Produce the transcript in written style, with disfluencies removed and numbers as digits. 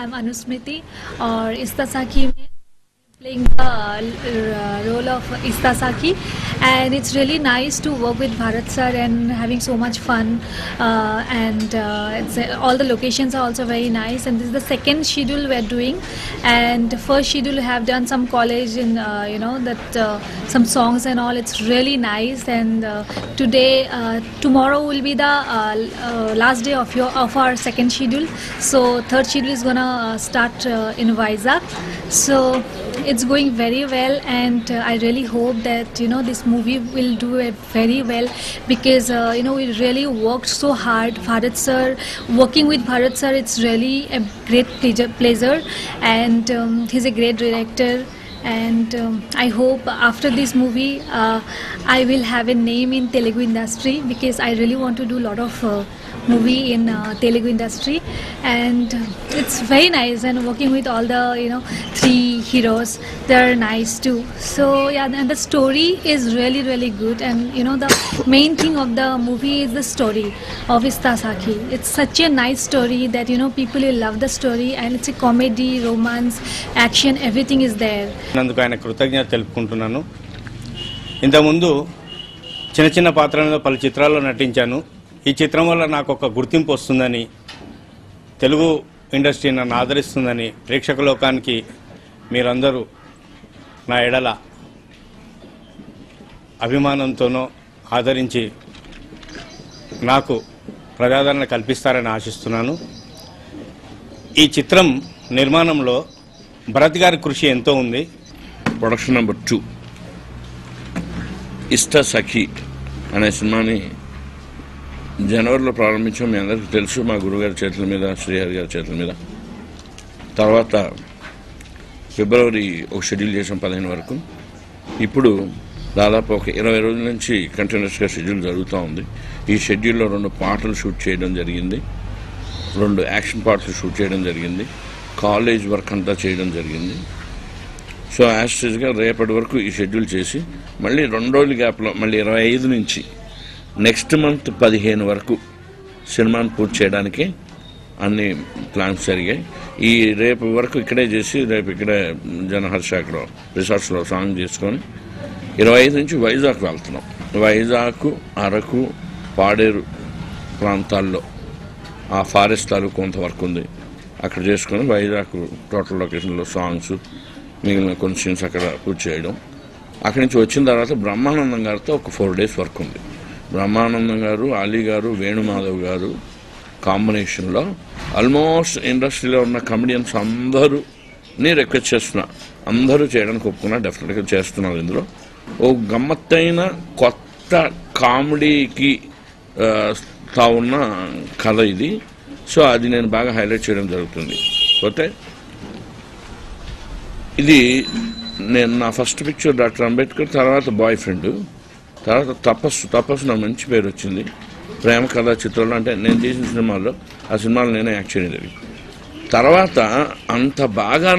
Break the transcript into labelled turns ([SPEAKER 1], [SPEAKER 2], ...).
[SPEAKER 1] I'm Anusmriti और Ista Saki में playing the role of Ista Saki, and it's really nice to work with Bharat sir and having so much fun, and all the locations are also very nice, and this is the second schedule we're doing, and first schedule have done some college in some songs and all. It's really nice, and tomorrow will be the last day of our second schedule, so third schedule is gonna start in Vizag. So it's going very well, and I really hope that this movie will do it very well, because we really worked so hard. Working with Bharat sir, it's really a great pleasure, and he's a great director. And I hope after this movie I will have a name in Telugu industry, because I really want to do a lot of movie in Telugu industry, and it's very nice, and working with all the three heroes, they're nice too. So yeah, and the story is really good, and the main thing of the movie is the story of Ista Saki. It's such a nice story that people will love the story, and it's a comedy, romance, action, everything is there.
[SPEAKER 2] నందుకు ఆయన కృతజ్ఞత తెలుపుకుంటున్నాను. ఇంతకుముందు చిన్న చిన్న పాత్రలలో పలు చిత్రాల్లో నటించాను. ఈ చిత్రం వల్ల నాకు ఒక గుర్తింపు వస్తుందని, తెలుగు ఇండస్ట్రీ నన్ను ఆదరిస్తుందని, ప్రేక్షక లోకానికి మీరందరూ నా ఎడల అభిమానంతోనో ఆదరించి నాకు ప్రజాదరణ కల్పిస్తారని ఆశిస్తున్నాను. ఈ చిత్రం నిర్మాణంలో భరత్ గారి కృషి ఎంతో ఉంది.
[SPEAKER 3] ప్రొడక్షన్ నెంబర్ 2 ఇస్తా సఖీ అనే సినిమాని జనవరిలో ప్రారంభించాం. మీ అందరికీ తెలుసు, మా గురుగారి చేతుల మీద, శ్రీహరి గారి చేతుల మీద. తర్వాత ఫిబ్రవరి ఒక షెడ్యూల్ చేసాం 15 వరకు. ఇప్పుడు దాదాపు ఒక 20 రోజుల నుంచి కంటిన్యూస్గా షెడ్యూల్ జరుగుతూ ఉంది. ఈ షెడ్యూల్లో 2 పాటలు షూట్ చేయడం జరిగింది, 2 యాక్షన్ పార్ట్స్ షూట్ చేయడం జరిగింది, కాలేజ్ వర్క్ అంతా చేయడం జరిగింది. సో యాస్టేజ్గా రేపటి వరకు ఈ షెడ్యూల్ చేసి మళ్ళీ 2 రోజుల గ్యాప్లో మళ్ళీ 25 నుంచి నెక్స్ట్ మంత్ 15 వరకు సినిమాను పూర్తి చేయడానికి అన్ని ప్లాన్స్ జరిగాయి. ఈ రేపు వరకు ఇక్కడే చేసి రేపు ఇక్కడే జనహర్ష అక్కడ రిసార్ట్స్లో సాంగ్ చేసుకొని 25 నుంచి వైజాగ్ వెళ్తున్నాం. వైజాగ్, అరకు, పాడేరు ప్రాంతాల్లో ఆ ఫారెస్ట్ తాలూకు కొంత వర్క్ ఉంది, అక్కడ చేసుకొని వైజాగ్ టోటల్ లొకేషన్లో సాంగ్స్, మిగిలిన కొన్ని సీన్స్ అక్కడ పూర్తి చేయడం. అక్కడి నుంచి వచ్చిన తర్వాత బ్రహ్మానందం గారితో ఒక 4 days వర్క్ ఉంది. బ్రహ్మానందం గారు, అలీ గారు, వేణుమాధవ్ గారు కాంబినేషన్లో ఆల్మోస్ట్ ఇండస్ట్రీలో ఉన్న కమెడియన్స్ అందరూని రిక్వెస్ట్ చేస్తున్నా, అందరూ చేయడానికి ఒప్పుకున్నా, డెఫినెట్గా చేస్తున్నారు. ఇందులో ఓ గమ్మత్తైన కొత్త కామెడీకి తావున్న కథ ఇది. సో అది నేను బాగా హైలైట్ చేయడం జరుగుతుంది. పోతే ఇది నేను నా ఫస్ట్ పిక్చర్ డాక్టర్ అంబేద్కర్, తర్వాత బాయ్ ఫ్రెండ్, తర్వాత తపస్సు నాకు మంచి పేరు వచ్చింది. ప్రేమ కథా చిత్రంలో అంటే నేను తీసిన సినిమాల్లో ఆ సినిమాలో నేనే యాక్ట్ చేయడం జరిగింది. తర్వాత అంత బాగా